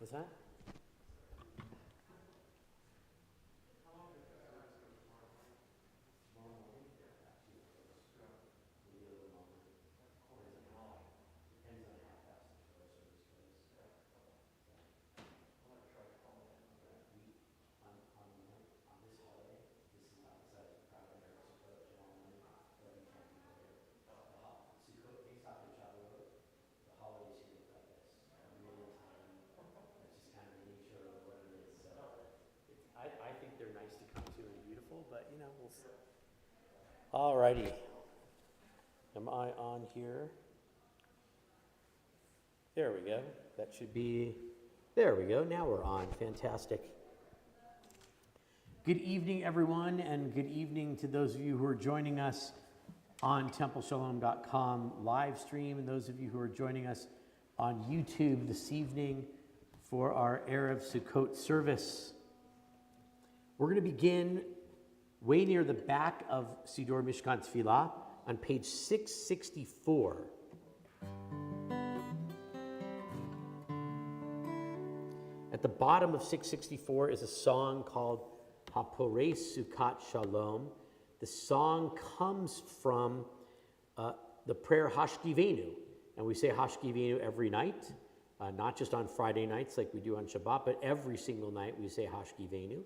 What's that? I think they're nice to come to and beautiful, but you know, we'll see. All righty. Am I on here? There we go. That should be, there we go. Now we're on. Fantastic. Good evening, everyone, and good evening to those of you who are joining us on templeshalom.com live stream, and those of you who are joining us on YouTube this evening for our Erev Sukkot service. We're going to begin way near the back of Siddur Mishkan Tefillah on page 664. At the bottom of 664 is a song called Haporei Sukkot Shalom. The song comes from the prayer Hashkivenu, and we say Hashkivenu every night, not just on Friday nights like we do on Shabbat, but every single night we say Hashkivenu.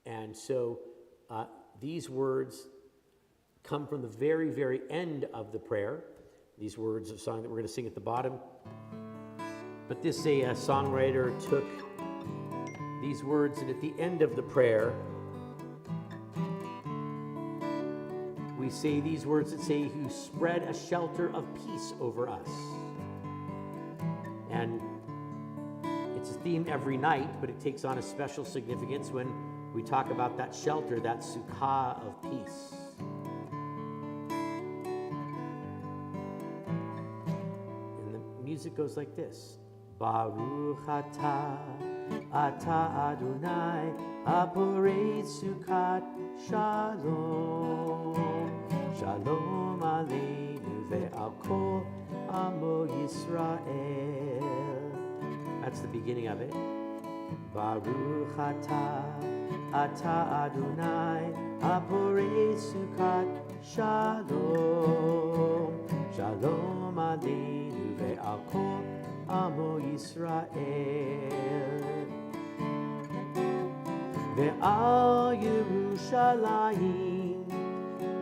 And so these words come from the very, very end of the prayer, these words of song that we're going to sing at the bottom. But this songwriter took these words, and at the end of the prayer, we say these words that say, "Who spread a shelter of peace over us." And it's a theme every night, but it takes on a special significance when we talk about that shelter, that sukkah of peace. And the music goes like this. Baruch atah, atah Adonai, haporei sukkot shalom. Shalom aleinu ve'al kol amo Yisrael. That's the beginning of it. Baruch atah, atah Adonai, haporei sukkot shalom. Shalom aleinu ve'al kol amo Yisrael. Ve'al Yerushalayim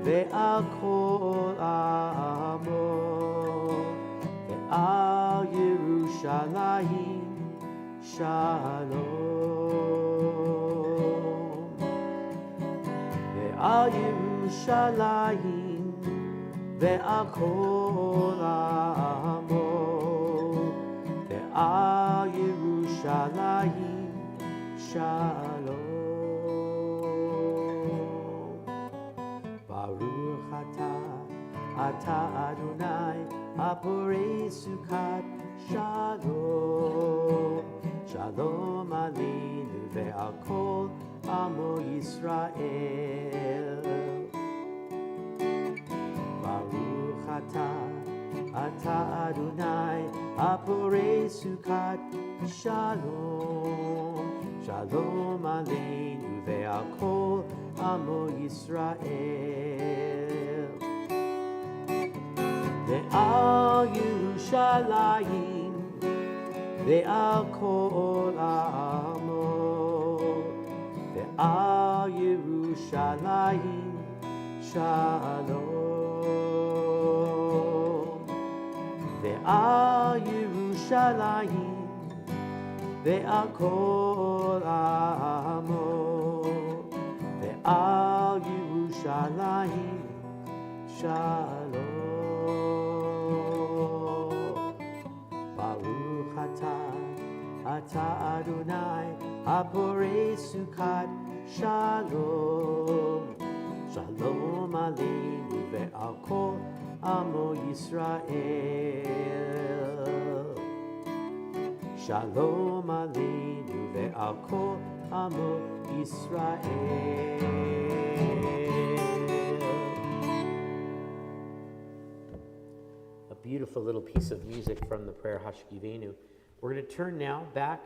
ve'al kol amo. Ve'al Yerushalayim shalom. Ve'al Yerushalayim ve'al kol amo. Ve'al Yerushalayim shalom. Baruch atah, atah Adonai, haporei sukkot shalom. Shalom aleinu ve'al kol amo Yisrael. Baruch atah, atah Adonai, haporei sukkot shalom. Shalom aleinu ve'al kol amo Yisrael. Ve'al Yerushalayim ve'al kol amo. Ve'al Yerushalayim shalom. Ve'al Yerushalayim ve'al kol amo. Ve'al Yerushalayim shalom. Baruch atah, atah Adonai, haporei sukkot shalom. Shalom aleinu ve'al kol amo Yisrael. Shalom aleinu ve'al kol amo Yisrael. A beautiful little piece of music from the prayer Hashkivenu. We're going to turn now back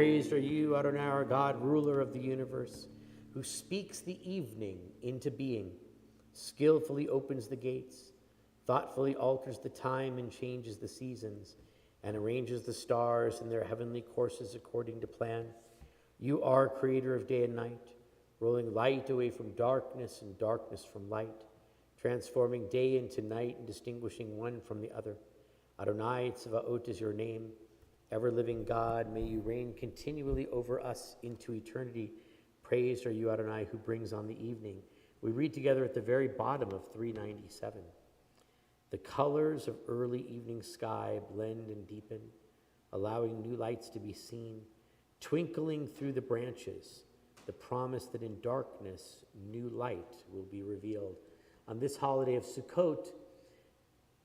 Praised are you, Adonai, our God, ruler of the universe, who speaks the evening into being, skillfully opens the gates, thoughtfully alters the time and changes the seasons, and arranges the stars in their heavenly courses according to plan. You are creator of day and night, rolling light away from darkness and darkness from light, transforming day into night and distinguishing one from the other. Adonai Tzvaot is your name. Ever-living God, may you reign continually over us into eternity. Praised are you, Adonai, who brings on the evening. We read together at the very bottom of 397. The colors of early evening sky blend and deepen, allowing new lights to be seen, twinkling through the branches, the promise that in darkness, new light will be revealed. On this holiday of Sukkot,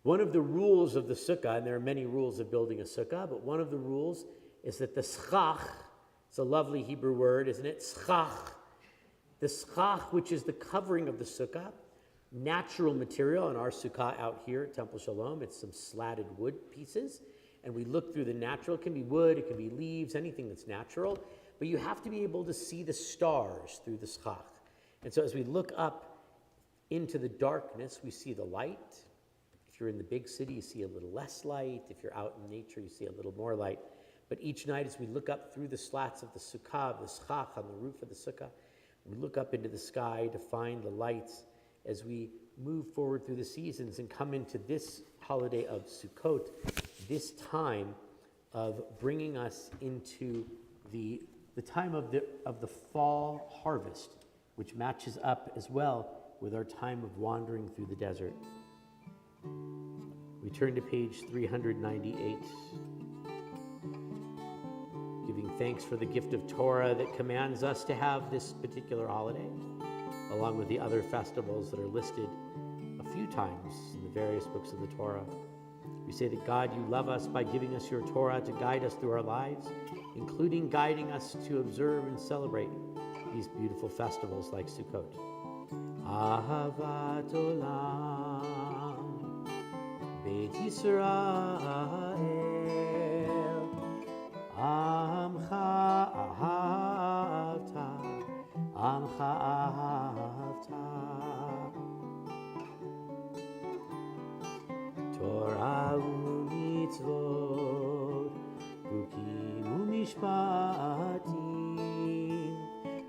one of the rules of the sukkah, and there are many rules of building a sukkah, but one of the rules is that the schach, it's a lovely Hebrew word, isn't it? Schach. The schach, which is the covering of the sukkah, natural material in our sukkah out here at Temple Shalom, it's some slatted wood pieces, and we look through the natural. It can be wood, it can be leaves, anything that's natural, but you have to be able to see the stars through the schach. And so as we look up into the darkness, we see the light. If you're in the big city, you see a little less light. If you're out in nature, you see a little more light. But each night as we look up through the slats of the sukkah, the schach on the roof of the sukkah, we look up into the sky to find the lights as we move forward through the seasons and come into this holiday of Sukkot, this time of bringing us into the time of the fall harvest, which matches up as well with our time of wandering through the desert. We turn to page 398, giving thanks for the gift of Torah that commands us to have this particular holiday, along with the other festivals that are listed a few times in the various books of the Torah. We say that God, you love us by giving us your Torah to guide us through our lives, including guiding us to observe and celebrate these beautiful festivals like Sukkot. Ahavat Olam, Beit Yisrael, Amcha Ahavta, Amcha Ahavta. Torah u'mitzvot, Chukim u'mishpatim,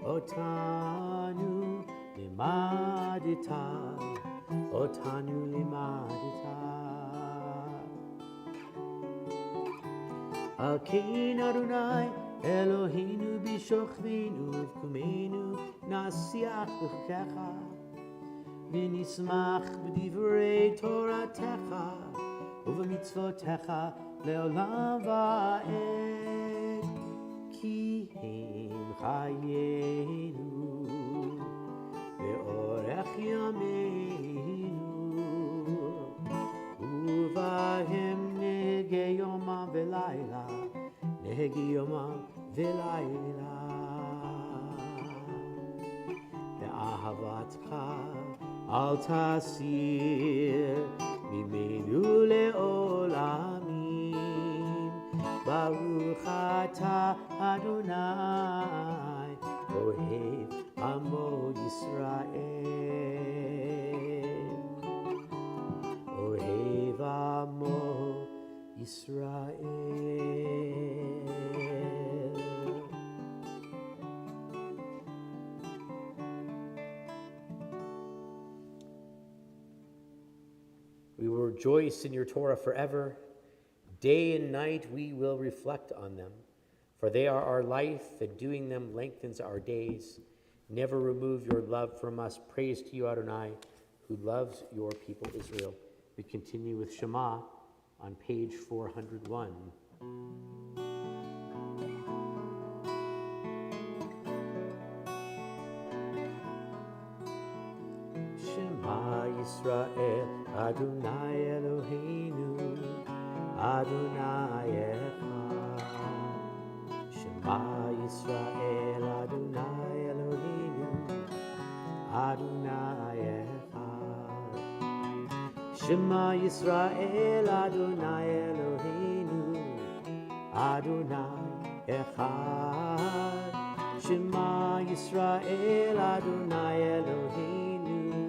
Otanu limadita, Otanu limadita. Al kein Adonai Eloheinu b'shochvenu v'kumenu nasiach b'chukecha v'nismach b'divrei Toratecha u'v'mitzvotecha le'olam va'ed ki hem chayenu ve'orech yameinu uvahem nehege yomam v'layla nehegi yomam v'layla ve'ahavatcha al tasir mimenu le'olamim baruch ata Adonai ohev amo Yisrael ohev amo Yisrael. We will rejoice in your Torah forever. Day and night we will reflect on them, for they are our life, and doing them lengthens our days. Never remove your love from us. Praise to you, Adonai, who loves your people Israel. We continue with Shema on page 401. Shema Yisrael, Adonai Eloheinu, Adonai Echad. Shema Yisrael, Adonai Eloheinu, Adonai Echad. Shema Yisrael, Adonai Eloheinu, Adonai Echad. Shema Yisrael Adonai Eloheinu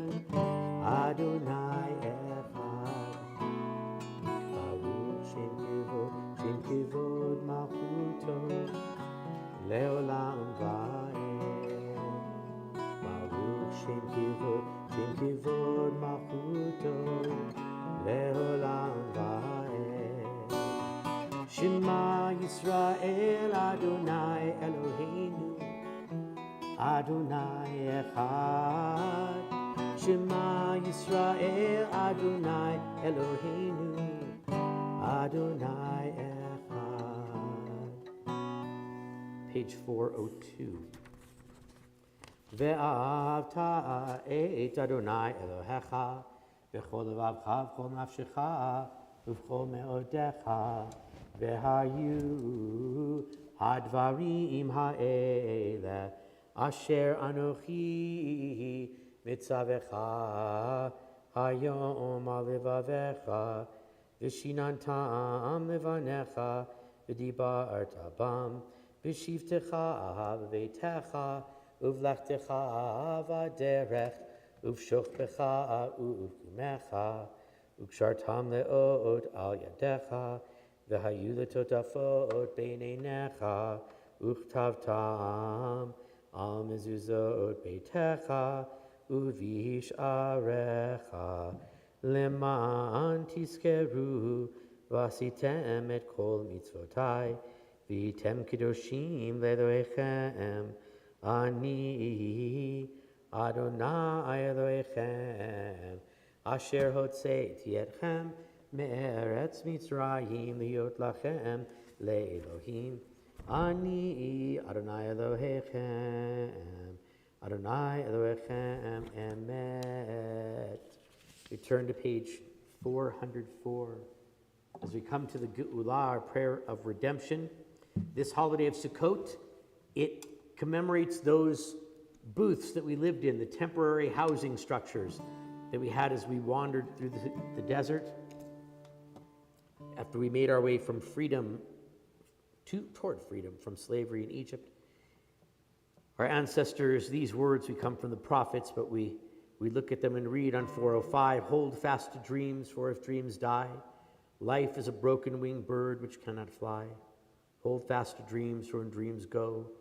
Adonai Echad. Baruch Shem Kivod Malchuto Leolam Vaed. Baruch Shem Kivod Malchuto Leolam Vaed. Shema Yisrael Adonai Eloheinu Adonai Echad. Shema Yisrael Adonai Eloheinu Adonai Echad. Page 402. Ve'avta et Adonai Elohecha v'chol levavcha v'chol nafshecha v'chol me'odecha ve'hayu hadvarim ha'ele asher anochi mitzavecha hayom al levavecha v'shinantam levanecha v'dibart bam v'shivtecha v'veitecha uvlachtecha v'derech uvshochbecha uvkumecha ukshartam le'od al yadecha v'hayu letotafot beineinecha uchtavtam al mezuzot beitecha uvish arecha leman tiskeru vasitem et kol mitzvotai v'item kedoshim le'elohechem ani Adonai Elohechem asher hotzeiti etchem me'eretz Mitzrayim liot lachem le'elohim ani Adonai Elohechem Adonai Elohechem emet. We turn to page 404 as we come to the Geula, our prayer of redemption. This holiday of Sukkot, it commemorates those booths that we lived in, the temporary housing structures that we had as we wandered through the desert after we made our way from freedom toward freedom from slavery in Egypt. Our ancestors, these words, we come from the prophets, but we look at them and read on 405, hold fast to dreams, for if dreams die, life is a broken-winged bird which cannot fly. Hold fast to dreams, for when dreams go,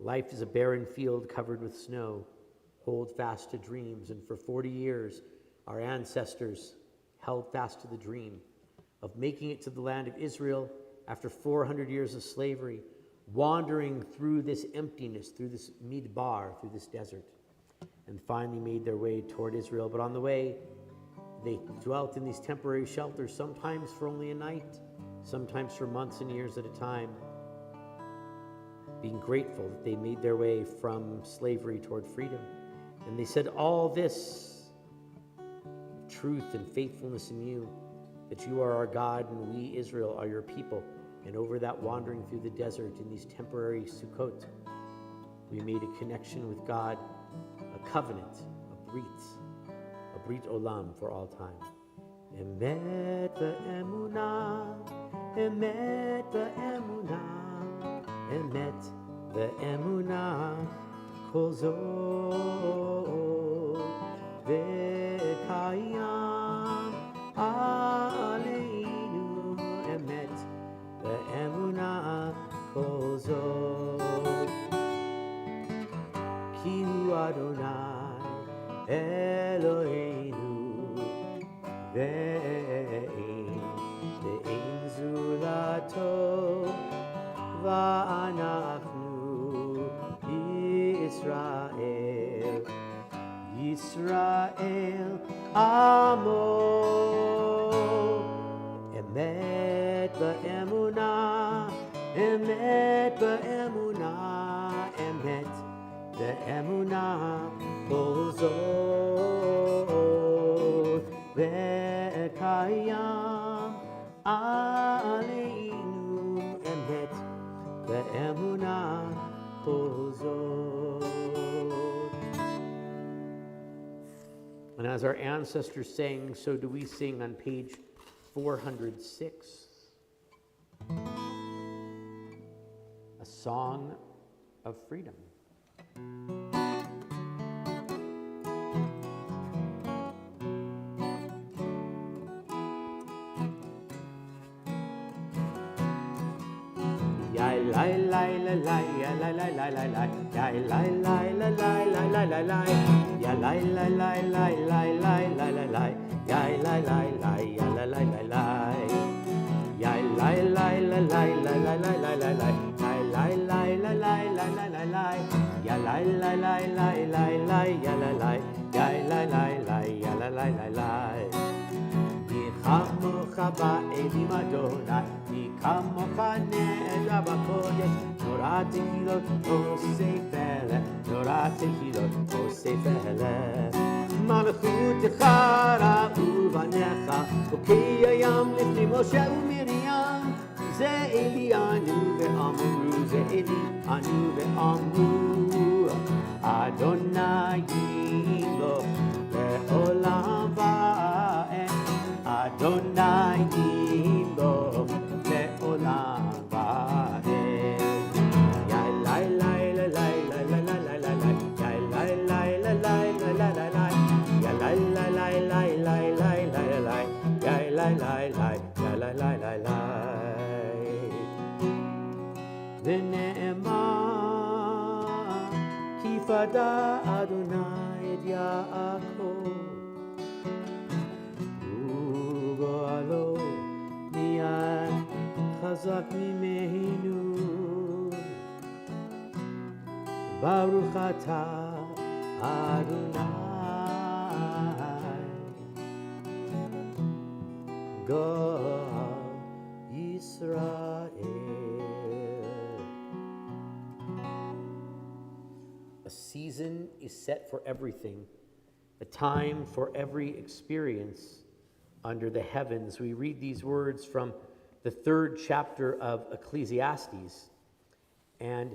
life is a barren field covered with snow. Hold fast to dreams. And for 40 years, our ancestors held fast to the dream of making it to the land of Israel after 400 years of slavery, wandering through this emptiness, through this midbar, through this desert, and finally made their way toward Israel. But on the way, they dwelt in these temporary shelters, sometimes for only a night, sometimes for months and years at a time, being grateful that they made their way from slavery toward freedom. And they said, all this truth and faithfulness in you, that you are our God and we, Israel, are your people. And over that wandering through the desert in these temporary Sukkot, we made a connection with God, a covenant, a brit olam for all time. Emet ve'emunah, emet ve'emunah, emet ve'emunah, kol zot ve'kayam aleinu, emet ve'emunah, kol zot, ki hu Adonai Eloheinu ve'ein zulato va'anachnu Yisrael amo. Emet ve'emunah, emet ve'emunah, emet ve'emunah, kol zot ve'kayam aleinu, emet ve'emunah, kol zot. And as our ancestors sang, so do we sing on page 406. A song of freedom. מלכותך ראו בניך, חוקי הים לפני משה ומרים. זה אלי ענו ואמרו, זה אלי ענו ואמרו, אדוני ימלוך לעולם ועד, אדוני ימלוך לעולם ועד. ונאמר כי פדה אדוני את יעקב וגואלו מיד חזק ממנו. ברוך אתה אדוני God Israel. A season is set for everything, a time for every experience under the heavens. We read these words from the 3rd chapter of Ecclesiastes. And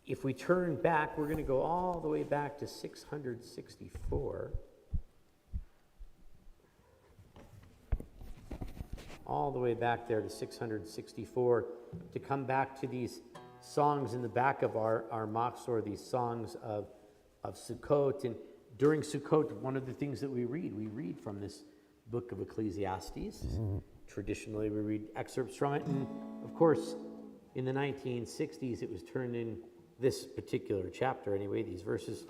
if we turn back, we're going to go all the way back to 664. All the way back there to 664, to come back to these songs in the back of our machzor, these songs of Sukkot. And during Sukkot, one of the things that we read from this book of Ecclesiastes. Mm-hmm. Traditionally, we read excerpts from it. And of course, in the 1960s, it was turned in this particular chapter anyway. These verses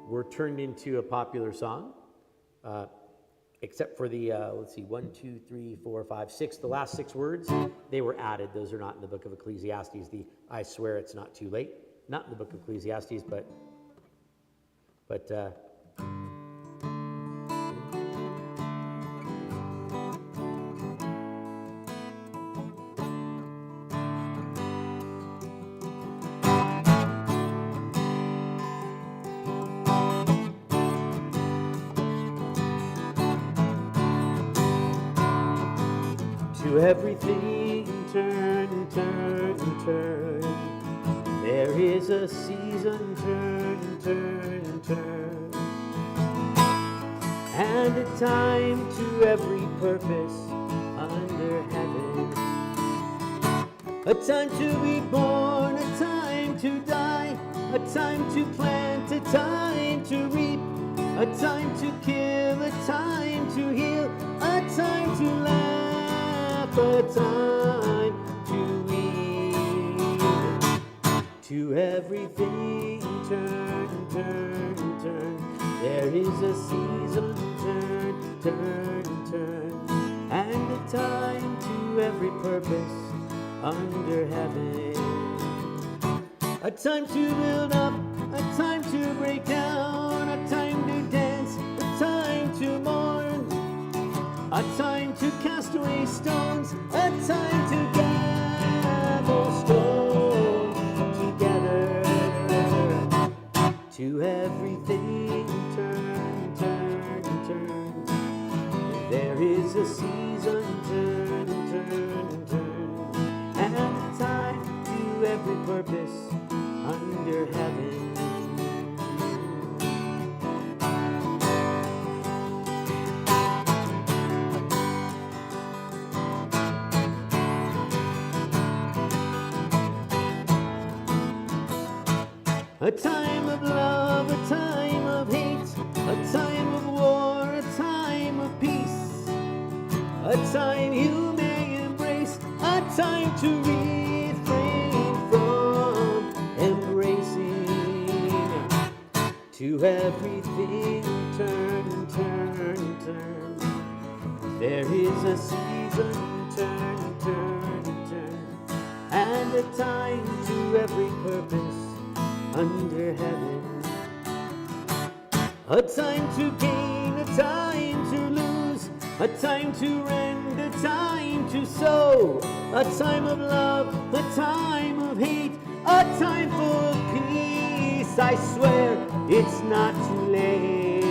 were turned into a popular song. Except for the, 1, 2, 3, 4, 5, 6, the last 6 words, they were added. Those are not in the book of Ecclesiastes. The I swear it's not too late, not in the book of Ecclesiastes, but to everything turn, turn, turn. There is a season, turn, turn, turn. And a time to every purpose under heaven. A time to be born, a time to die, a time to plant, a time to reap, a time to kill, a time to heal, a time to laugh, a time to weep. To everything turn, turn, turn. There is a season, turn, turn, turn. And a time to every purpose under heaven. A time to build up, a time to break down, a time to dance, a time to mourn, a time to cast away stones, a time to gather stones together. To everything turn, turn, turn. There is a season, turn, turn, turn. And a time to every purpose under heaven. A time of love, a time of hate, a time of war, a time of peace, a time you may embrace, a time to refrain from embracing. To everything turn, turn, turn. There is a season, turn, turn, turn, and a time to every purpose under heaven. A time to gain, a time to lose, a time to rend, a time to sow, a time of love, a time of hate, a time for peace. I swear it's not too late.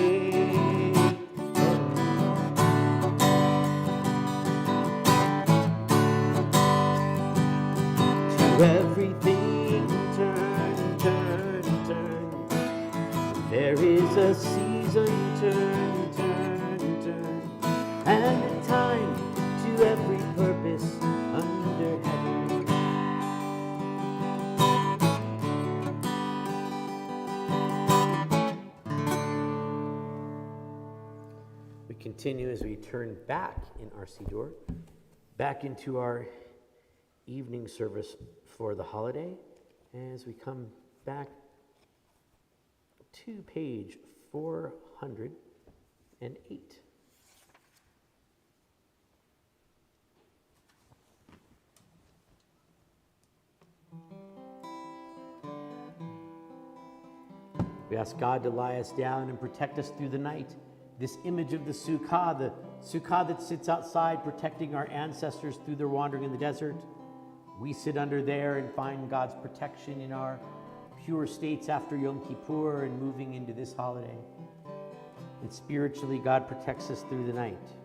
To everything turn, turn, turn. There is a season, turn, turn, turn, and a time to every purpose under heaven. We continue as we turn back in our Siddur, back into our evening service for the holiday, as we come back to page 408. We ask God to lie us down and protect us through the night. This image of the sukkah that sits outside protecting our ancestors through their wandering in the desert. We sit under there and find God's protection in our pure states after Yom Kippur and moving into this holiday. And spiritually, God protects us through the night.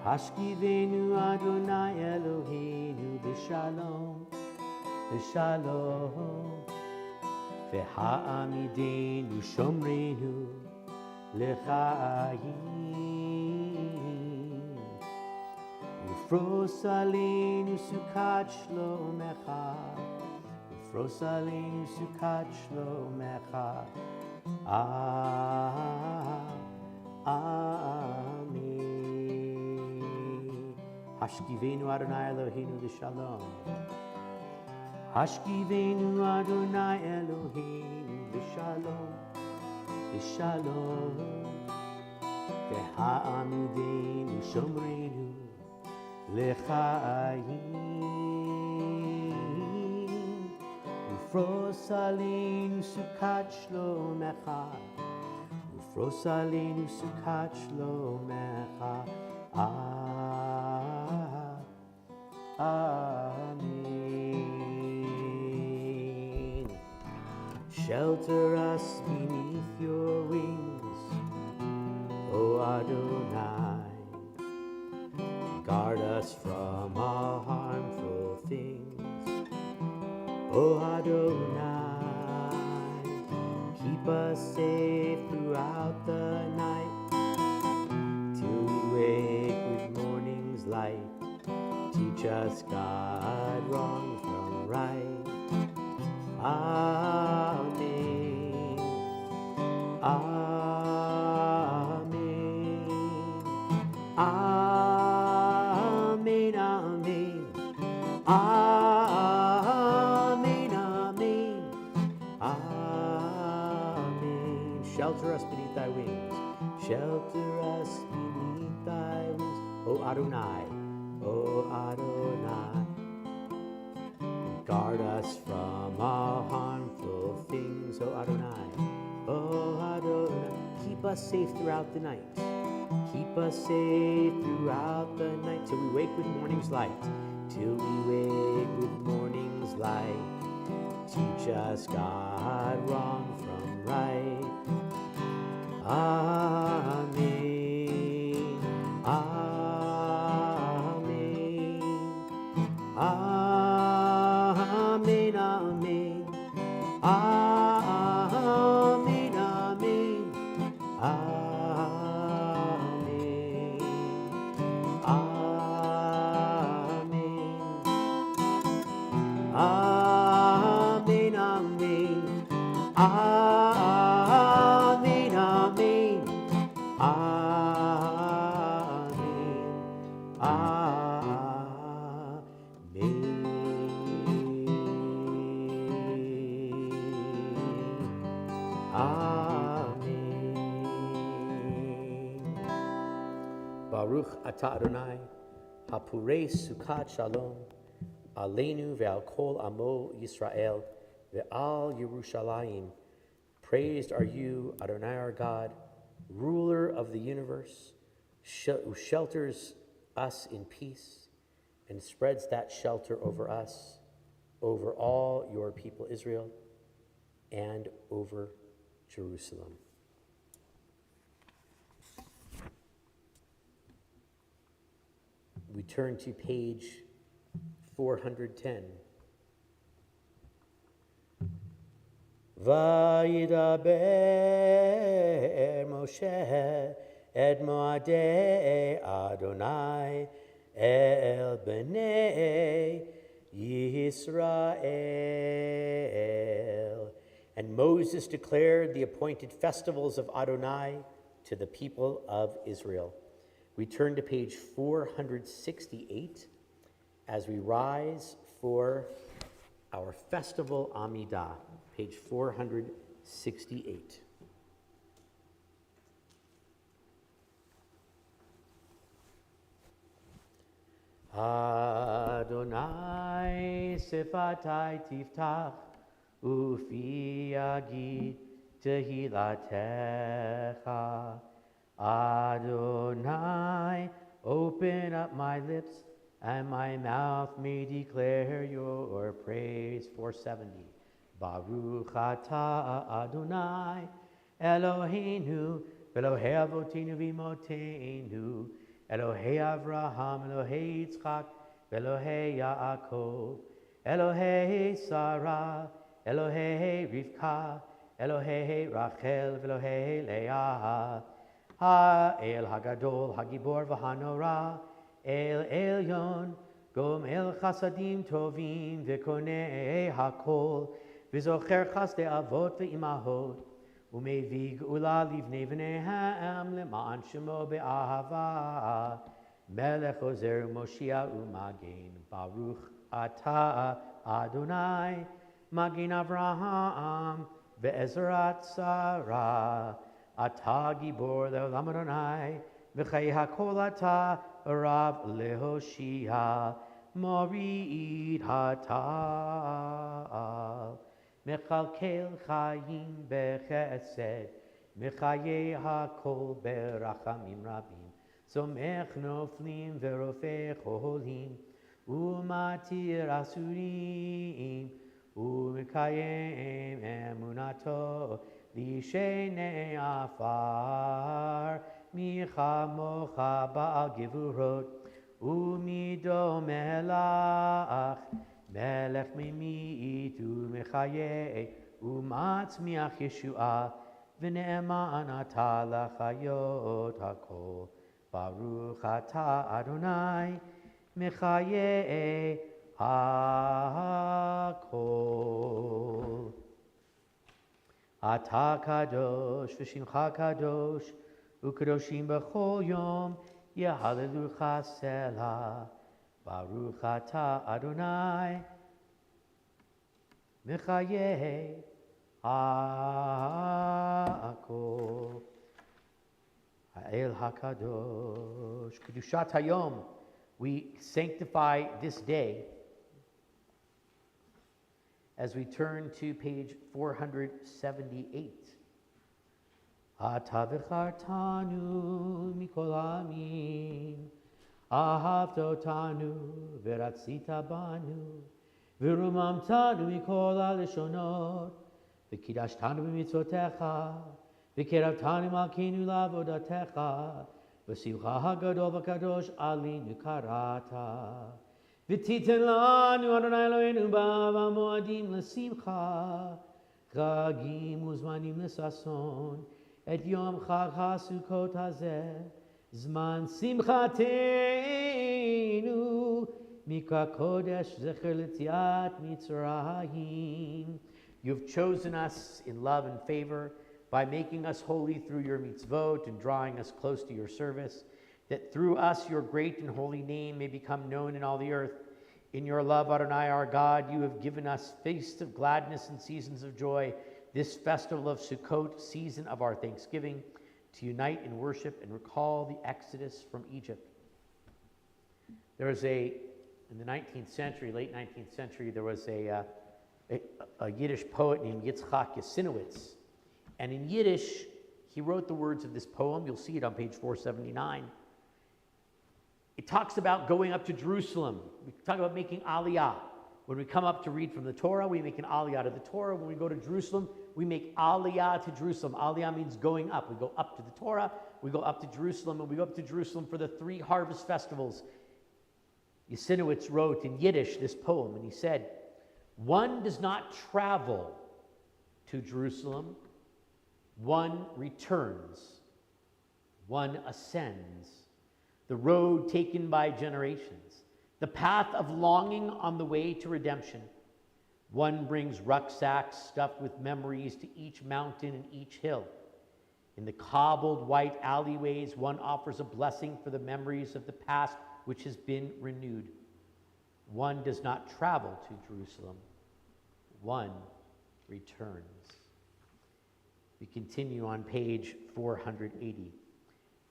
Hashkivenu Adonai Eloheinu b'shalom, b'shalom, v'ha'amidenu shomrenu l'chaim, ufros aleinu sukat shlomecha, ufros aleinu sukat shlomecha. Amen. Hashkivenu Adonai Eloheinu b'shalom. Hashkivenu Adonai Eloheinu b'shalom, b'shalom, v'ha'amidenu shomrenu l'chaim, ufros aleinu sukat shlomecha, ufros aleinu sukat shlomecha. Amen. Shelter us beneath your wings, O Adonai. Guard us from all harmful things, O Adonai. Keep us safe throughout the night, till we wake with morning's light. Teach us, God, wrong from right. Amen. Amen. Amen. Amen. Amen. Amen. Amen. Shelter us beneath thy wings. Shelter us beneath thy wings, O Adonai. O Adonai. Guard us from all harmful things, O Adonai. O Adonai. Keep us safe throughout the night. Keep us safe throughout the night, till we wake with morning's light. Till we wake with morning's light. Teach us, God, wrong from right. Amen. Amen. Amen. Amen. Amen. Amen. Amen. Amen. Amen. Amen. Baruch atah Adonai, hapurei Sukkot shalom, aleinu ve'al kol amo Yisrael, ve'al Yerushalayim. Praised are you, Adonai our God, ruler of the universe, who shelters us in peace and spreads that shelter over us, over all your people Israel, and over Jerusalem. We turn to page 410. Vayidaber Moshe et moadei Adonai el bnei Yisrael. And Moses declared the appointed festivals of Adonai to the people of Israel. We turn to page 468 as we rise for our festival Amidah, page 468. Adonai sifatai tiftach ufi yagid tehilatecha. Adonai, open up my lips, and my mouth may declare your praise. 470. Baruch atah Adonai, Eloheinu, Elohei avotenu v'imotenu, Elohei Avraham, Elohei Yitzchak, Elohei Yaakov, Elohei Sarah, Elohei Rivka, Elohei Rachel, Elohei Leah. El Hagadol, Hagibor v'Hanora, El Elyon, Gom El Chasadim Tovim, V'konei Hakol, V'zocher Chasdei Avot v'Imahot, U'mevi Geula Livnei V'neihem, Le'ma'an Shemo Be'ahava, Melech Ozer Moshiach U'Magen, Baruch Atah Adonai, Magen Avraham, Ve'ezrat Sarah, Atah Gibor Le'olam Adonai, V'chai HaKol Atah Rav Lehoshia, Morid Hatal, Mechalkel Chayim Bechesed, Mechaye HaKol Berachamim Rabim, Somech Noflim Ve'rofei Cholim, U'matir Asurim, U'mekayem Emunato, Lishenei afar, micha mocha ba'al gevurot, umido melach, melech mimit u'mechayei, u'matzmiach Yeshua, v'ne'eman atah lachayot hakol, Baruch atah Adonai, mechayei hakol. Atah kadosh v'shimcha kadosh u'kadoshim b'chol yom yehalelucha selah. Baruch atah Adonai mechayei hakol. Ha'el hakadosh kedushat hayom. We sanctify this day as we turn to page 478. Ata v'chartanu mikol ha'amim, ahavta otanu v'ratzita banu, v'rumamtanu mikol ha'leshonot, v'kidashtanu b'mitzvotecha, v'keravtanu malkeinu la'avodatecha, v'simcha hagadol v'kadosh alinu karata. V'titen lanu Adonai Eloheinu ba'ava moadim l'simcha, chagim uzmanim l'sason, et yom chag ha'sukot hazeh, zman simchatenu, mikra kodesh zecher l'tziat mitzrayim. You've chosen us in love and favor by making us holy through your mitzvot and drawing us close to your service. that through us your great and holy name may become known in all the earth. In your love, Adonai, our God, you have given us feasts of gladness and seasons of joy, this festival of Sukkot, season of our thanksgiving, to unite in worship and recall the exodus from Egypt. There was in the 19th century, late 19th century, there was a Yiddish poet named Yitzchak Yasinowitz. And in Yiddish, he wrote the words of this poem. You'll see it on page 479. It talks about going up to Jerusalem. We talk about making aliyah. When we come up to read from the Torah, we make an aliyah to the Torah. When we go to Jerusalem, we make aliyah to Jerusalem. Aliyah means going up. We go up to the Torah, we go up to Jerusalem, and we go up to Jerusalem for the 3 harvest festivals. Yasinowitz wrote in Yiddish this poem, and he said, "One does not travel to Jerusalem, one returns, one ascends. The road taken by generations, the path of longing on the way to redemption. One brings rucksacks stuffed with memories to each mountain and each hill. In the cobbled white alleyways, one offers a blessing for the memories of the past which has been renewed. One does not travel to Jerusalem, one returns." We continue on page 480.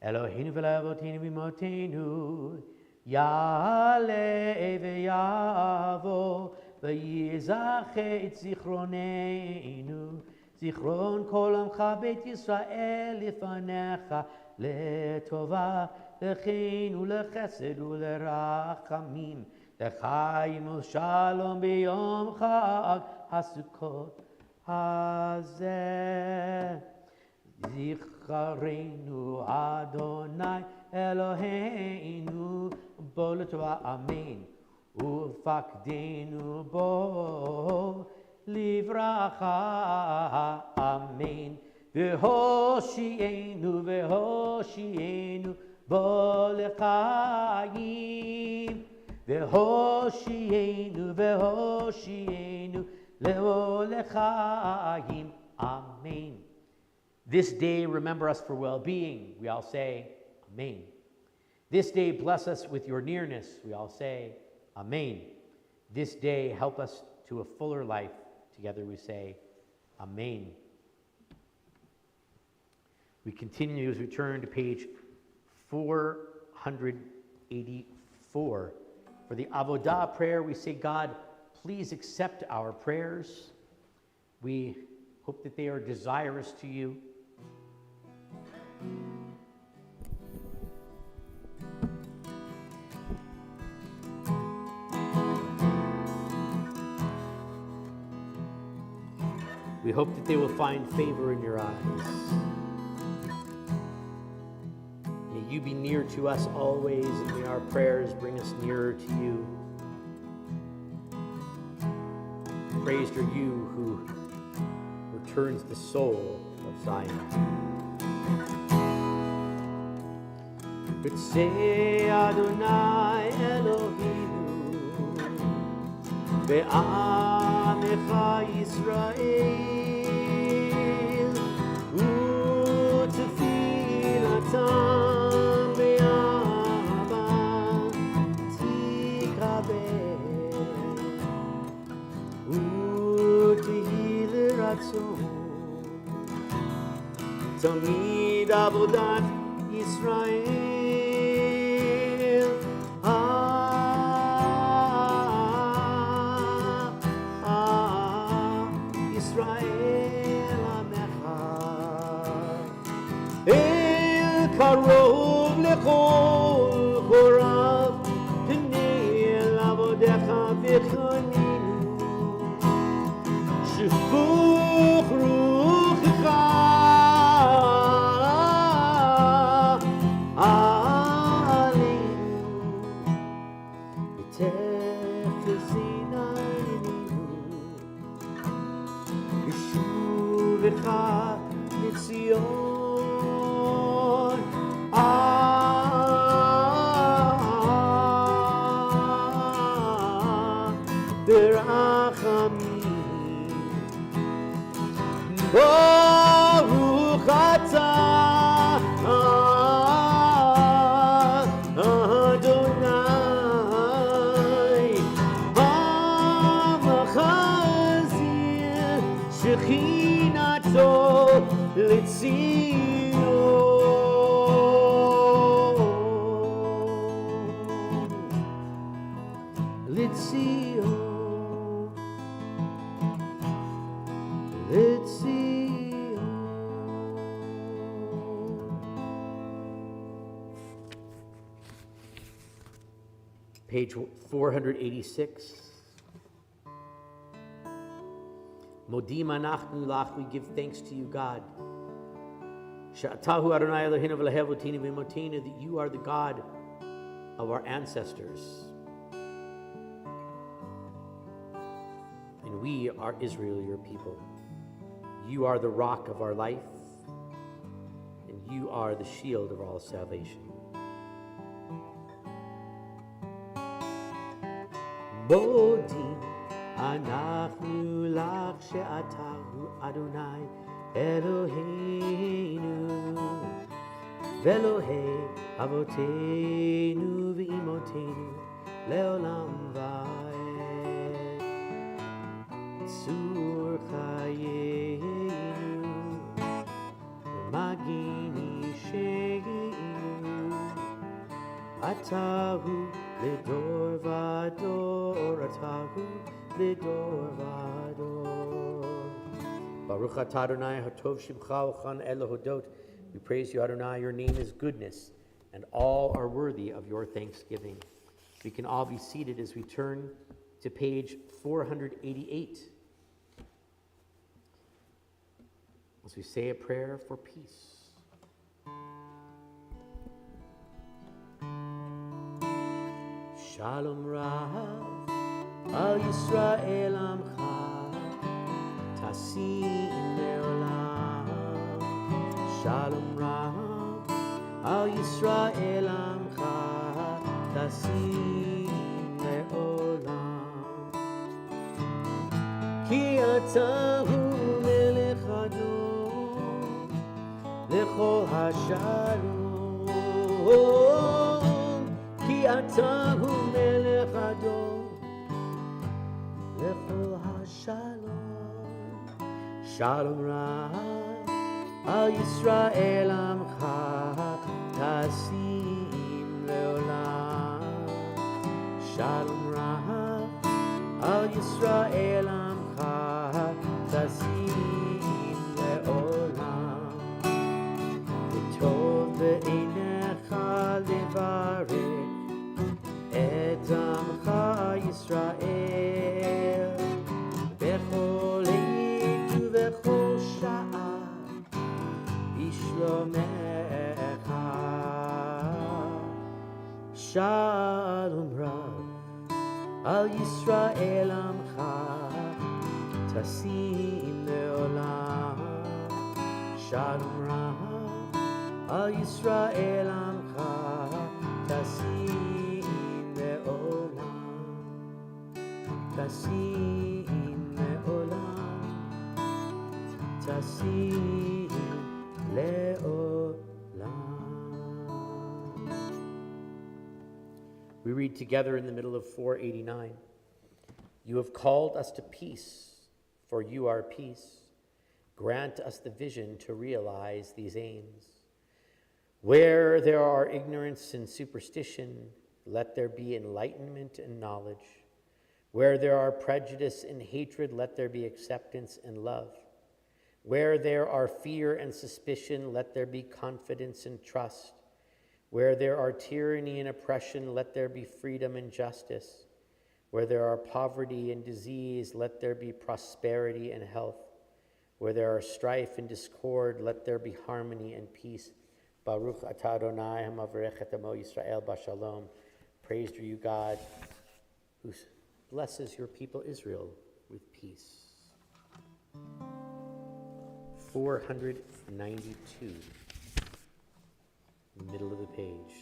Eloheinu v'levoteinu v'imotenu ya'aleh v'yavo v'yizacheh et zichronenu zichron kol amcha beit Yisrael lifanecha letova lechein ulechesed ulerachamim lechaim u'shalom b'yom chag haSukkot hazeh. Zicharenu Adonai Eloheinu bo l'tova amen ufakdenu bo livracha amen v'hoshienu bo l'chaim v'hoshienu leo l'chaim amen. This day, remember us for well-being. We all say, Amen. This day, bless us with your nearness. We all say, Amen. This day, help us to a fuller life. Together we say, Amen. We continue as we turn to page 484. For the Avodah prayer, we say, God, please accept our prayers. We hope that they are desirous to you. We hope that they will find favor in your eyes. May you be near to us always, and may our prayers bring us nearer to you. Praised are you who returns the soul of Zion. B'tzei Adonai Eloheinu ve'amecha Yisrael u'tefilatam be'ahava tikabel u'tehi l'ratzon tamid avodat Yisrael. קרוב לכל חורב, פני אל עבודך וחנינו, שפוך רוחך עלינו, ותחזינה עינינו, בשובך לציון. Baruch atah Litzio, Litzio. Page 486. Modim anachnu lach, we give thanks to you, God. Sha'atahu Adonai Eloheinu v'lehev otinu v'imotinu, that you are the God of our ancestors. And we are Israel, your people. You are the rock of our life, and you are the shield of all salvation. Modim anachnu lach she'atahu Adonai Eloheinu ve'Elohei avotenu v'imotenu le'olam va'ed. Tzur chayeinu v'magini she'inu atahu Lidor vador, atahu lidor vador. Baruch atah Adonai hatov shimcha uchan Elohodot. We praise you, Adonai. Your name is goodness, and all are worthy of your thanksgiving. We can all be seated as we turn to page 488. As we say a prayer for peace. Shalom Rav al Yisrael Amcha Tasim Leolam. Shalom Rav al Yisrael Amcha Tasim Leolam. Ki atahu melech Adon lechol hashalom. Ki atahu melech Adon lechol hashalom. Shalom Rav al Yisrael Amcha Tasim Leolam. Shalom Rav al Yisrael Amcha Tasim Leolam. V'tov be'einecha levarech et Amcha Yisrael bechol עת ובכל שעה בשלומך. Shalom Rav al Yisrael Amcha Tasim Leolam. Shalom Rav al Yisrael Amcha Tasim Leolam. Tasim Leolam. Tasim Leolam. We read together in the middle of 489. You have called us to peace, for you are peace. Grant us the vision to realize these aims. Where there are ignorance and superstition, let there be enlightenment and knowledge. Where there are prejudice and hatred, let there be acceptance and love. Where there are fear and suspicion, let there be confidence and trust. Where there are tyranny and oppression, let there be freedom and justice. Where there are poverty and disease, let there be prosperity and health. Where there are strife and discord, let there be harmony and peace. Baruch atah Adonai hamavarech et amo Yisrael b'shalom. Praised are you, God, who blesses your people Israel with peace. 492, middle of the page.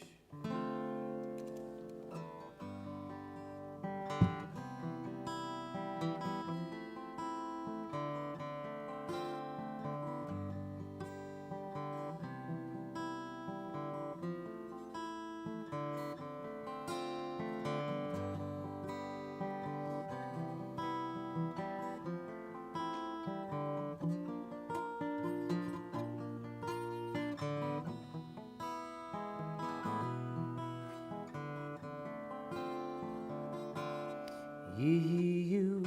Yiyu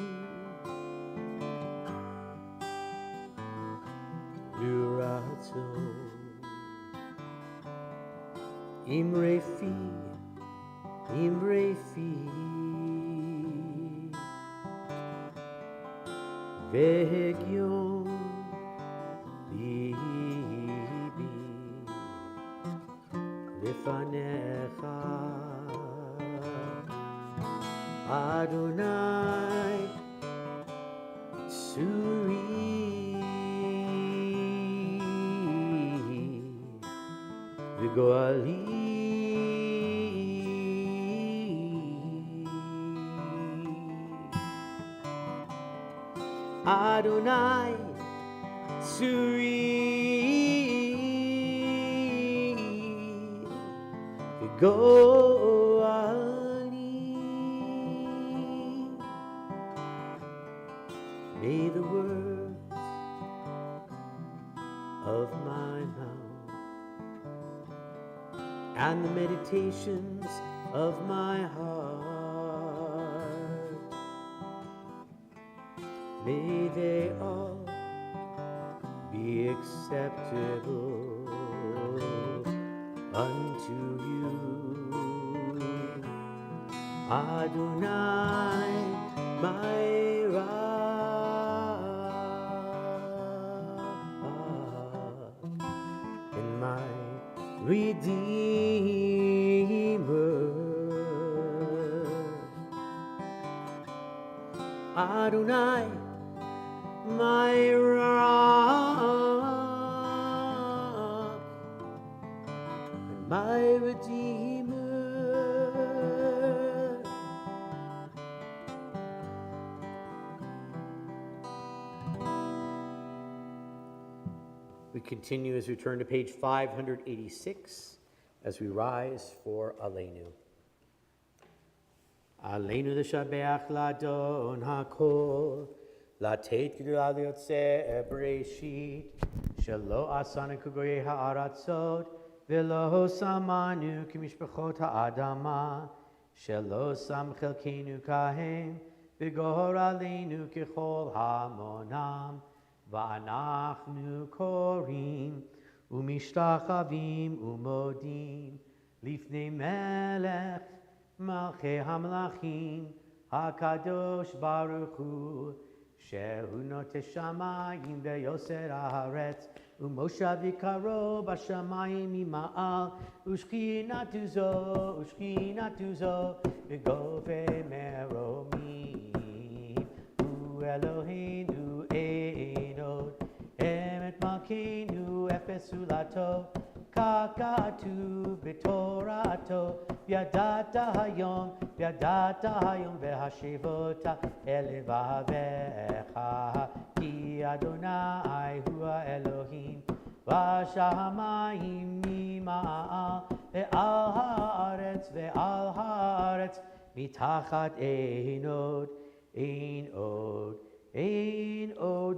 Lurato Imrefi Vegyon Libi Lifanecha Adonai Suri Vigoali Adonai Suri Vigoali. May the words of my mouth and the meditations of my heart, may they all be acceptable unto you, Adonai, my rock and my Redeemer. Adonai, my rock and my Redeemer. We continue as we turn to page 586 as we rise for Aleinu. Aleinu l'shabeach l'adon hakol, לתת גדולה ליוצא בראשית, שלא עשנו כגויי הארצות, ולא שמנו כמשפחות האדמה, שלא שם חלקנו כהם, וגור עלינו ככל המונם, ואנחנו קוראים ומשתחווים ומודים לפני מלך מלכי המלכים הקדוש ברוך הוא, שהוא נוטה שמיים ויוסר הארץ, ומושב יקרו בשמיים ממעל, ושכינתו זו בגובה מרומים. הוא אלוהינו אין עוד, אמת מלכנו אפס זולתו, כך כתוב בתורתו, וידעת היום והשיבות אל לבביך, כי אדוני הוא האלוהים בשמיים ממעל, ועל הארץ מתחת אין עוד.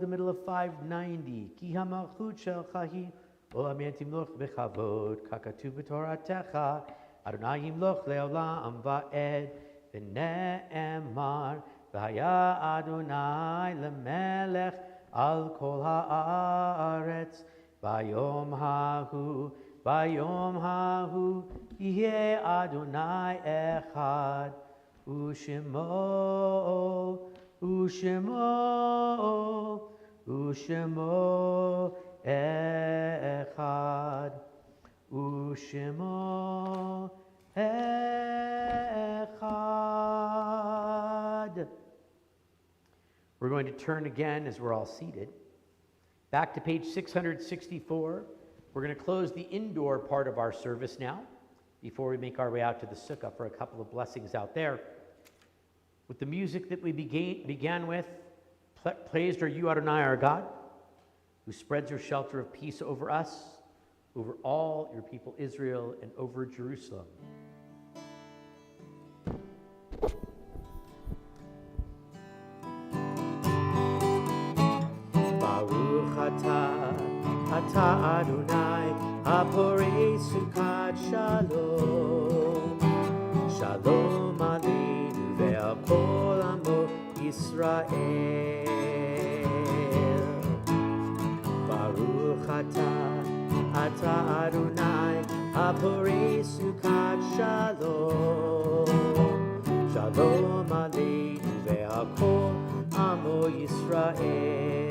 The middle of 590, כי המלכות שלך היא עולמי תמלוך בכבוד, ככתוב בתורתך, אדוני ימלוך לעולם ועד, ונאמר, והיה אדוני למלך על כל הארץ, ביום ההוא יהיה אדוני אחד, ושמו אחד, ושמו echad. We're going to turn again as we're all seated. Back to page 664. We're going to close the indoor part of our service now before we make our way out to the sukkah for a couple of blessings out there. With the music that we began with, praised are you, Adonai, our God, who spreads your shelter of peace over us, over all your people Israel, and over Jerusalem. Baruch atah Adonai, haporei sukat shalom, shalom aleinu ve'al kol Yisrael. Baruch ata Adonai, haporei sukat shalom. Shalom aleinu ve'al kol amo Yisrael.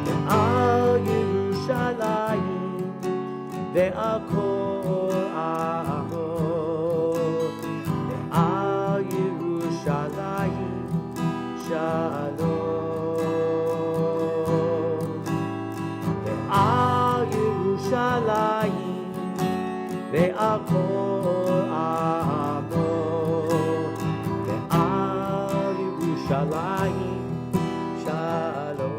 Ve'al Yerushalayim ve'al kol amo. Ve'al Yerushalayim shalom. Ve'al Yerushalayim ve'al kol amo. Ve'al Yerushalayim shalom.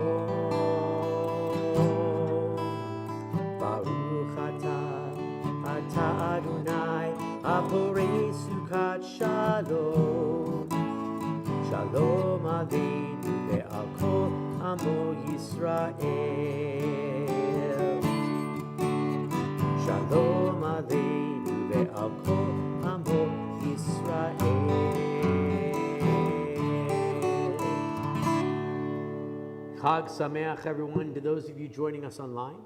Baruch ata Adonai, haporei sukat shalom. Shalom aleinu ve'al kol amo Yisrael. Shalom aleinu ve'al kol amo Yisrael. Chag Sameach, everyone. To those of you joining us online,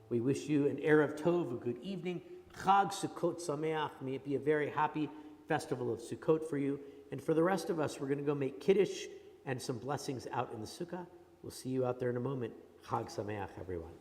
we wish you an Erev Tov, a good evening. Chag Sukkot Sameach. May it be a very happy festival of Sukkot for you. And for the rest of us, we're going to go make Kiddush and some blessings out in the Sukkah. We'll see you out there in a moment. Chag Sameach, everyone.